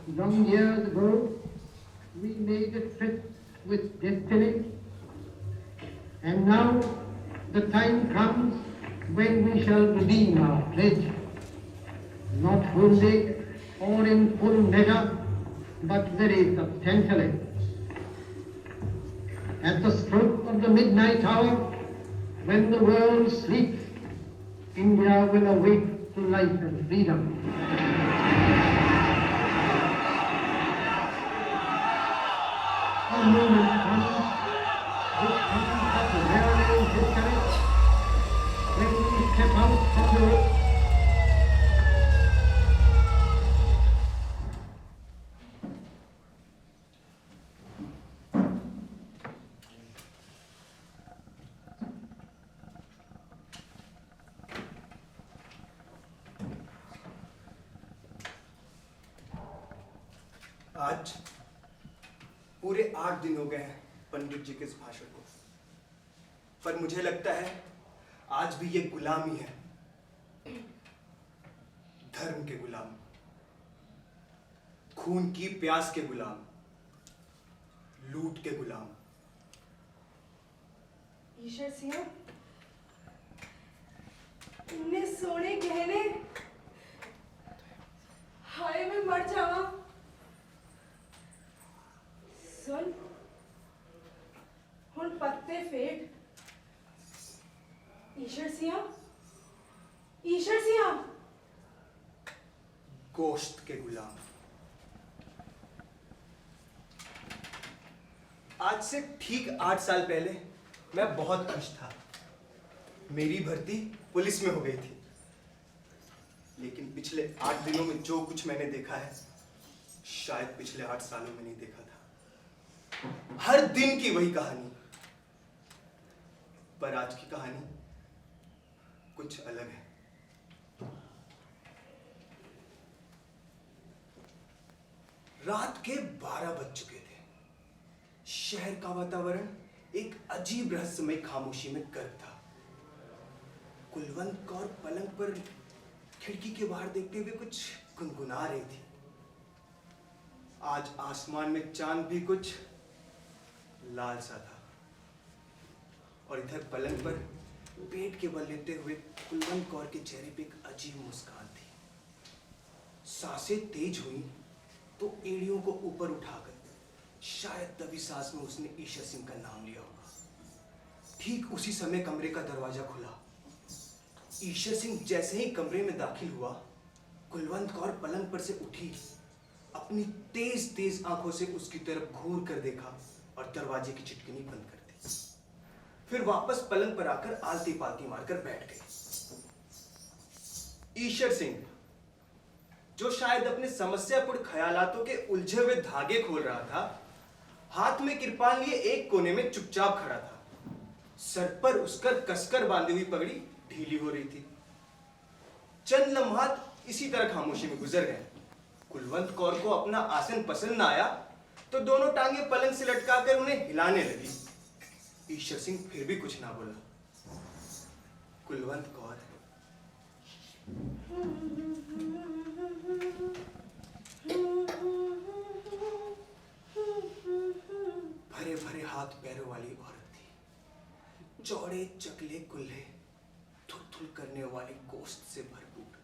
Long years ago, we made a trip with destiny, and now the time comes when we shall redeem our pledge, not wholly or in full measure, but very substantially. At the stroke of the midnight hour, when the world sleeps, India will awake to life and freedom. A moment comes, which comes but rarely in history, when we step out from the आज पूरे 8 दिन हो गए हैं पंडित जी के इस भाषण को, पर मुझे लगता है आज भी ये गुलामी है, धर्म के गुलाम, खून की प्यास के गुलाम, लूट के गुलाम। ईश्वर सिंह, इतने सोने गहने, हाय मैं मर जावा। सुन, हुन पत्ते फेट। ईश्वर सिंह, ईश्वर सिंह। गोश्त के गुलाम। आज से ठीक 8 साल पहले मैं बहुत खुश था। मेरी भर्ती पुलिस में हो गई थी, लेकिन पिछले 8 दिनों में जो कुछ मैंने देखा है, शायद पिछले 8 सालों में नहीं देखा था। हर दिन की वही कहानी, पर आज की कहानी कुछ अलग है। रात के 12 बज चुके थे। शहर का वातावरण एक अजीब रहस्यमय खामोशी में गर्म था। कुलवंत कौर पलंग पर खिड़की के बाहर देखते हुए कुछ गुनगुना रही थी। आज आसमान में चांद भी कुछ लाल सा था, और इधर पलंग पर पेट के बल लेटे हुए कुलवंत कौर के चेहरे पे एक अजीब मुस्कान थी। सांसें तेज हुई तो एड़ियों को ऊपर उठाकर शायद तभी सांस में उसने ईश्वर सिंह का नाम लिया होगा। ठीक उसी समय कमरे का दरवाजा खुला। ईश्वर सिंह जैसे ही कमरे में दाखिल हुआ, कुलवंत कौर पलंग पर से उठी, अपनी तेज तेज आंखों से उसकी तरफ घूर कर देखा और दरवाजे की चिटकनी बंद कर दी। फिर वापस पलंग पर आकर आलती पालती मारकर बैठ गई। ईश्वर सिंह, जो शायद अपने समस्यापूर्ण ख्यालातों के उलझे हुए धागे खोल रहा था, हाथ में किरपान लिए एक कोने में चुपचाप खड़ा था। सर पर उसका कसकर बांधी हुई पगड़ी ढीली हो रही थी। चंद लम्हात इसी तरह खामोशी में गुजर गए। कुलवंत कौर को अपना आसन पसंद न आया तो दोनों टांगे पलंग से लटकाकर उन्हें हिलाने लगी। ईश्वर सिंह फिर भी कुछ ना बोला। कुलवंत कौर भरे भरे हाथ पैरों वाली औरत थी। चौड़े चकले कुल्हे थुल करने वाले गोश्त से भरपूर,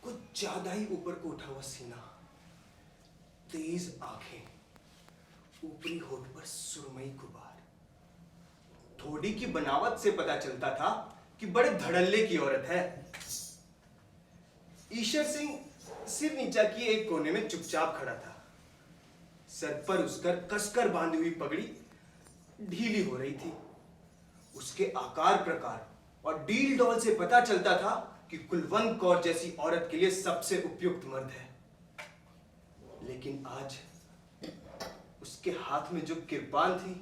कुछ ज्यादा ही ऊपर को उठा हुआ सीना, तेज आंखें, ऊपरी होठ पर सुरमई गुबार। ठोड़ी की बनावट से पता चलता था कि बड़े धड़ल्ले की औरत है। ईश्वर सिंह सिर नीचा किए एक कोने में चुपचाप खड़ा था। सर पर उसकर कसकर बांधी हुई पगड़ी ढीली हो रही थी। उसके आकार प्रकार और डील डॉल से पता चलता था कि कुलवंत कौर जैसी औरत के लिए सबसे उपयुक्त मर्द है। लेकिन आज उसके हाथ में जो किरपान थी,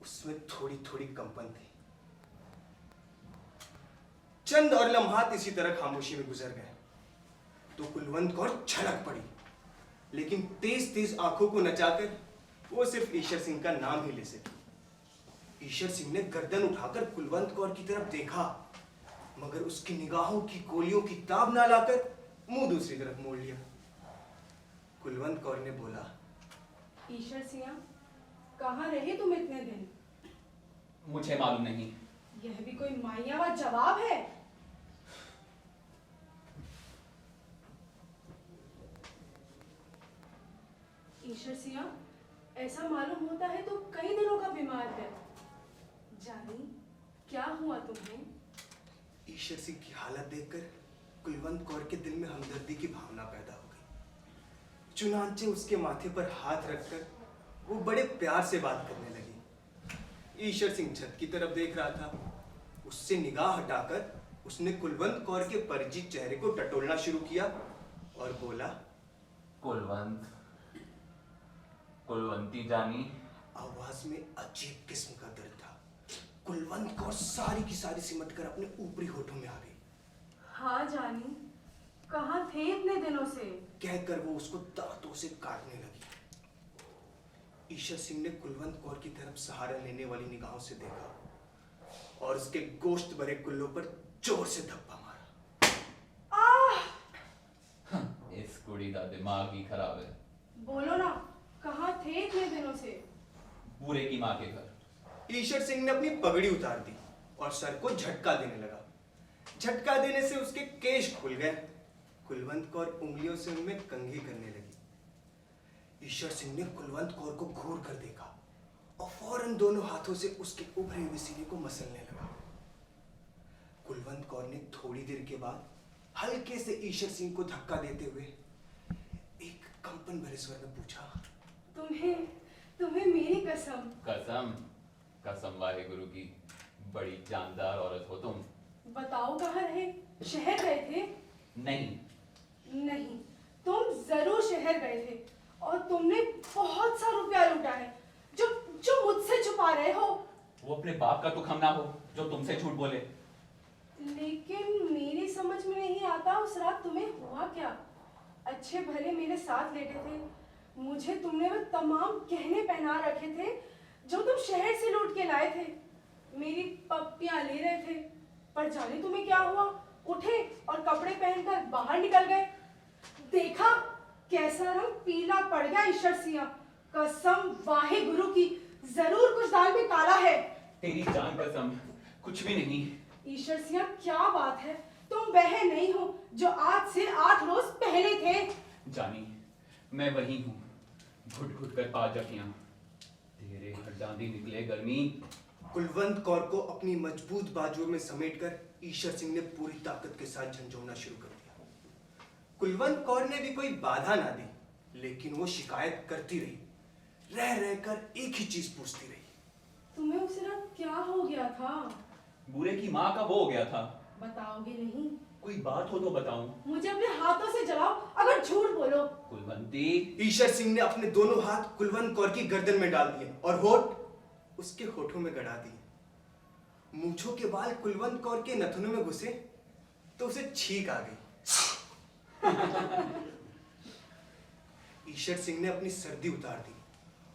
उसमें थोड़ी थोड़ी कंपन थी। चंद और लम्हात इसी तरह खामोशी में गुजर गए तो कुलवंत कौर छलक पड़ी, लेकिन तेज तेज आंखों को नचाकर वो सिर्फ ईश्वर सिंह का नाम ही ले सकी। ईश्वर सिंह ने गर्दन उठाकर कुलवंत कौर की तरफ देखा, मगर उसकी निगाहों की गोलियों की ताब ना लाकर मुंह दूसरी तरफ मोड़ लिया। कुलवंत कौर ने बोला, ईश्वर सिंह, कहाँ रहे तुम इतने दिन? मुझे मालूम नहीं। यह भी कोई मायावा जवाब है? ईश्वर सिंह, ऐसा मालूम होता है तो कई दिनों का बीमार है। जानी, क्या हुआ तुम्हें? ईश्वर सिंह की हालत देखकर कुलवंत कौर के दिल में हमदर्दी की भावना पैदा हो गई। चुनांचे उसके माथे पर हाथ रखकर वो बड़े प्यार से बात करने लगी। ईश्वर सिंह छत की तरफ देख रहा था। उससे निगाह हटाकर उसने कुलवंत कौर के परिचित चेहरे को टटोलना शुरू किया और बोला, कुलवंत, कुलवंती जानी। आवाज में अजीब किस्म का दर्द था। कुलवंत कौर सारी की सारी सिमटकर अपने ऊपरी होठों में आ गई। हाँ जानी, कहाँ थे इतने दिनों से? कहकर वो उसको दांतों से काटने लगी। ईश्वर सिंह ने कुलवंत कौर की तरफ सहारा लेने वाली निगाहों से देखा और उसके गोश्त भरे कुल्लों पर जोर से धप्पा मारा। इस कुड़ी का दिमाग ही खराब है। बोलो ना, कहाँ थे इतने दिनों से? बूढ़े की माँ के घर। ईश्वर सिंह ने अपनी पगड़ी उतार दी और सर को झटका देने लगा। झटका देने से उसके केश खुल गए। कुलवंत कौर उंगलियों से उनमें कंघी करने लगी। ईश्वर सिंह ने कुलवंत कौर को घूर कर देखा और फौरन दोनों हाथों से उसके उभरे हुए सीने को मसलने लगा। कुलवंत कौर ने थोड़ी देर के बाद हल्के से ईश्वर सिंह को धक्का देते हुए एक कंपन भरे स्वर में पूछा, तुम्हें मेरी कसम। कसम? कसम वाहे गुरु की, बड़ी जानदार औरत हो तुम। बताओ कहाँ रहे? शहर गए थे? नहीं। तुम जरूर शहर गए थे और तुमने बहुत सा रुपया लूटा है जो मुझसे छुपा रहे हो। वो अपने बाप का तुक हम ना हो जो तुमसे झूठ बोले। लेकिन मेरी समझ में नहीं आता उस रात तुम्हें हुआ क्या? अच्छे भले मेरे साथ लेटे थे। मुझे तुमने वो तमाम गहने पहना रखे थे जो तुम शहर से लूट के लाए थे। मेरी पप्पियां ले रहे थे, पर जाने तुम्हें क्या हुआ? उठे और कपड़े पहनकर बाहर निकल गए। देखा कैसा रंग पीला पड़ गया ईश्वर सिंह। कसम वाहे गुरु की, जरूर कुछ दाल में काला है। तेरी जान कसम, कुछ भी नहीं। ईश्वर सिंह, क्या बात है? तुम वह नहीं हो जो आज से 8 रोज पहले थे। जानी, मैं वही हूँ, घुट घुट कर पा जफियां, तेरे हरदांदी निकले गर्मी। कुलवंत कौर को अपनी मजबूत बाजुओं में समेटकर ईश्वर सिंह ने पूरी ताकत के साथ झंझोड़ना शुरू कर दिया। कुलवंत कौर ने भी कोई बाधा ना दी, लेकिन वो शिकायत करती रही। रह रहकर एक ही चीज पूछती रही, तुम्हें उस रात क्या हो गया था? बूढ़े की माँ का वो हो गया था। बताओगे नहीं? कोई बात हो तो बताऊं। मुझे अपने हाथों से जलाओ अगर झूठ बोलो। कुलवंती। ईश्वर सिंह ने अपने दोनों हाथ कुलवंत कौर की गर्दन में डाल दिए और होठ उसके होठों में गड़ा दिए। मूंछों के बाल कुलवंत कौर के नथुनों में घुसे तो उसे छींक आ गई। ईश्वर सिंह ने अपनी सर्दी उतार दी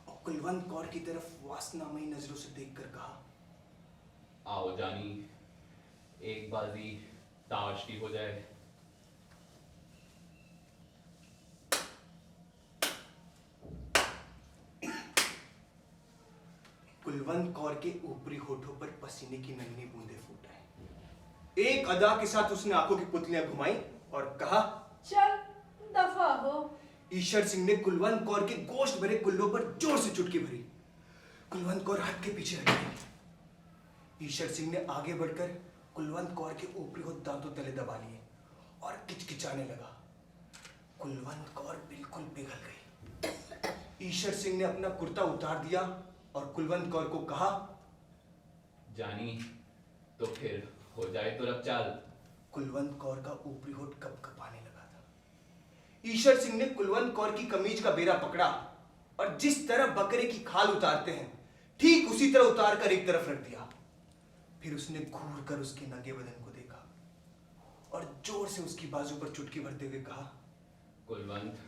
और कुलवंत कौर की तरफ वासनामयी नजरों से देखकर कहा, आओ जानी, एक बाजी ताश की हो जाए। कुलवंत कौर के ऊपरी होठों पर पसीने की नन्ही बूंदें फूट आई। एक अदा के साथ उसने आंखों की पुतलियां घुमाई और कहा, चल दफा हो। ईश्वर सिंह ने कुलवंत कौर के गोश्त भरे कुल्लों पर जोर से चुटकी भरी। कुलवंत कौर हट के पीछे हट गई। ईश्वर सिंह ने आगे बढ़कर कुलवंत कौर के ऊपरी होठ दांतों तले दबा लिए और किचकिचाने लगा। कुलवंत कौर बिल्कुल पिघल गई। ईश्वर सिंह ने अपना कुर्ता उतार दिया और कुलवंत कौर को कहा, जानी, तो फिर हो जाए तो रब चाल। कुलवंत कौर का ऊपरी होठ कपकपाने लगा था। ईश्वर सिंह ने कुलवंत कौर की कमीज का बेरा पकड़ा और जिस तरह बकरे की खाल उतारते हैं ठीक उसी तरह उतार कर एक तरफ रख दिया। फिर उसने घूर कर उसके नंगे बदन को देखा और जोर से उसकी बाजू पर चुटकी भरते हुए कहा, कुलवंत,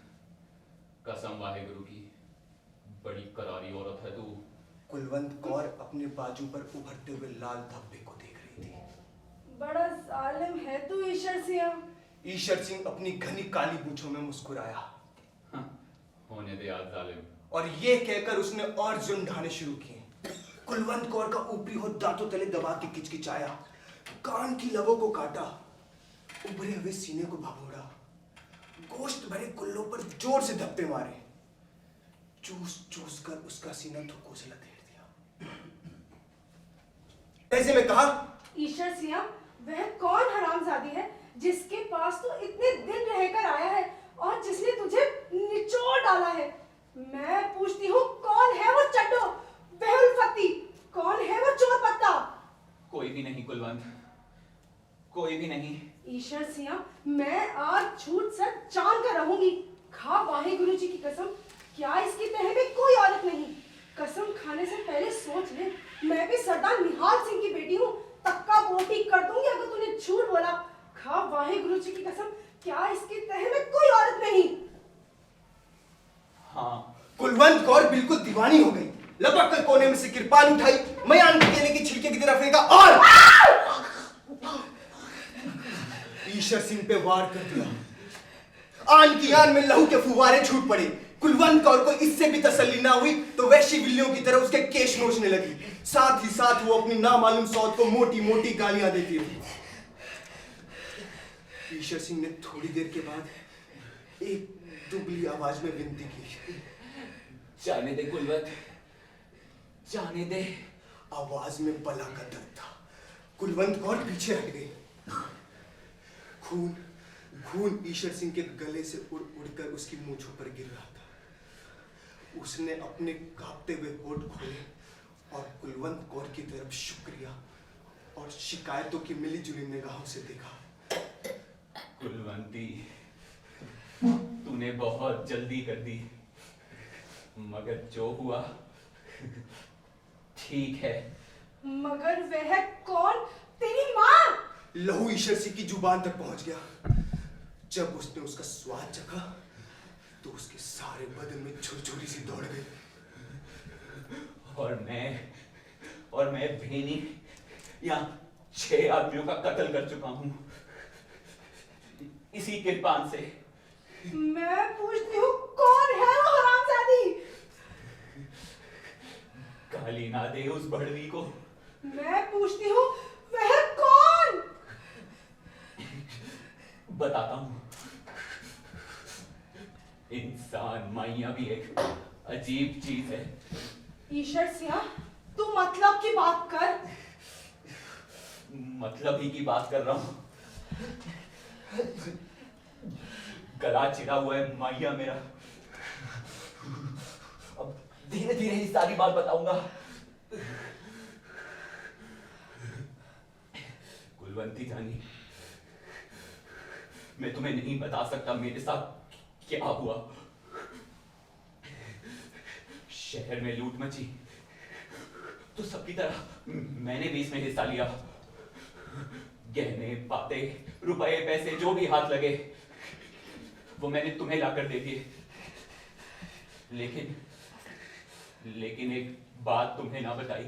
कसम वाहे गुरु की, बड़ी करारी औरत है तू। कुलवंत कौर अपने बाजू पर उभरते हुए लाल धब्बे को देख रही थी। बड़ा जालिम है तू ईश्वर सिंह। ईश्वर सिंह अपनी घनी काली मूंछों में मुस्कुराया। हाँ, होने दे आज जालिम। और ये कहकर उसने और जुल्म ढाने शुरू किए। कुलवंत कौर का ऊपरी होठ दांतों तले दबा के किचकिचाया, कान की लबों को काटा, उभरे हुए सीने को भगोड़ा, गोश्त भरे कुल्लों पर जोर से धप्पे मारे, चूस चूस कर उसका सीना थुक्कों से लथेड़ दिया। ऐसे में कहा, ईश्वर सिंह, वह कौन हरामजादी है जिसके पास तू इतने दिन रहकर आया है और जिसने तुझे निचोड़ डाला है? मैं पूछती हूँ, कौन है वो चड्डो, वह उल्फती? कौन है वो चोर पत्ता? कोई भी नहीं कुलवंत, कोई भी नहीं। ईश्वर सिंह, मैं आज झूठ सच जान कर रहूंगी। खा वाहे गुरु जी की कसम, क्या इसकी तह में कोई औरत नहीं? कसम खाने से पहले सोच ले, मैं भी सरदार निहाल सिंह की बेटी हूँ। तक्का बोटी कर दूंगी अगर तूने झूठ बोला। खा वाहे गुरु जी की कसम, क्या इसकी तह में कोई औरत नहीं? हाँ। कुलवंत कौर बिल्कुल दीवानी हो गई, लपक कर कोने में से किरपान उठाई, मयान के केले की छिलके की तरफ फेंका और ईश्वर सिंह पे वार कर दिया। आन की आन में लहू के फुवारे छूट पड़े। कुलवंत कौर को इससे भी तसल्ली ना हुई तो वैशी बिल्लियों की तरह उसके केश नोचने लगी। साथ ही साथ वो अपनी नामालूम सौत को मोटी मोटी गालियां देती रही। ईश्वर सिंह ने थोड़ी देर के बाद एक दुबली आवाज में विनती की, जाने दे कुलवंत, जाने दे। आवाज में बला का दर्द था। कुलवंत कौर पीछे हट गई। खून खून ईश्वर सिंह के गले से उड़ उड़कर उसकी मूंछों पर गिर रहा था। उसने अपने कांपते हुए होठ खोले और कुलवंत कौर की तरफ शुक्रिया और शिकायतों की मिली-जुली निगाहों से देखा। कुलवंती, तूने बहुत जल्दी कर दी, मगर जो हुआ ठीक है। मगर वह कौन? तेरी माँ? लहू ईश्वर सिंह की जुबान तक पहुंच गया। जब उसने उसका स्वाद चखा तो उसके सारे बदन में छुरछुरी सी दौड़ गई। और मैं भेनी या 6 आदमियों का कत्ल कर चुका हूं इसी किरपान से। मैं पूछती हूँ, कौन है वो हरामजादी? गाली ना दे उस बड़वी को। मैं पूछती हूँ, वह कौन? बताता हूं। इंसान माइया भी एक अजीब चीज है। ईश्वर सिंह, तू मतलब की बात कर। मतलब ही की बात कर रहा हूं। गला चिरा हुआ है माइया मेरा। अब धीरे धीरे ही सारी बात बताऊंगा। कुलवंती जानी, मैं तुम्हें नहीं बता सकता मेरे साथ क्या हुआ। शहर में लूट मची तो सबकी तरह मैंने भी इसमें हिस्सा लिया। गहने, बाते, रुपए, पैसे जो भी हाथ लगे वो मैंने तुम्हें लाकर दे दिए। लेकिन एक बात तुम्हें ना बताई।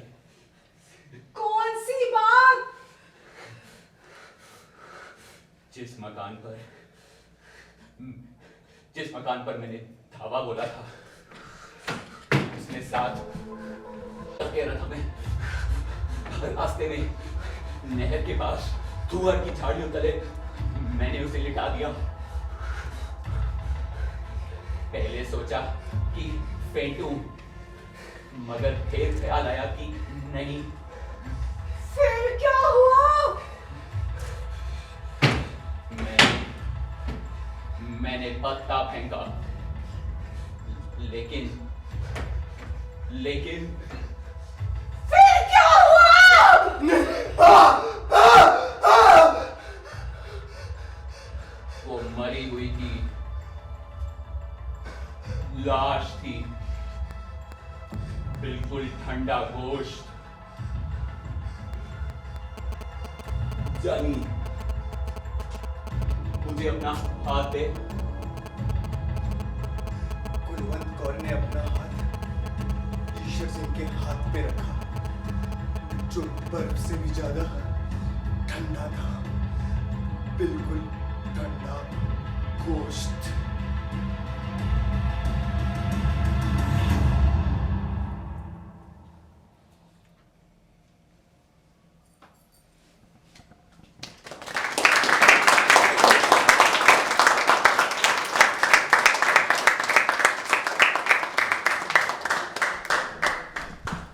कौन सी बात? जिस मकान पर मैंने धावा बोला था, उसने साथ कह रहा था। मैं रास्ते में नहर के पास तुअर की झाड़ियों तले मैंने उसे लिटा दिया। पहले सोचा कि फेंटूं, मगर फिर ख्याल आया कि नहीं। फिर क्या हुआ? मैंने पत्ता फेंका, लेकिन फिर क्या हुआ? वो मरी हुई थी, लाश थी, बिल्कुल ठंडा गोश्त। जानी, मुझे अपना हाथ दे। कुलवंत कौर ने अपना हाथ ईश्वर सिंह के हाथ पे रखा, जो बर्फ से भी ज्यादा ठंडा था। बिल्कुल ठंडा गोश्त।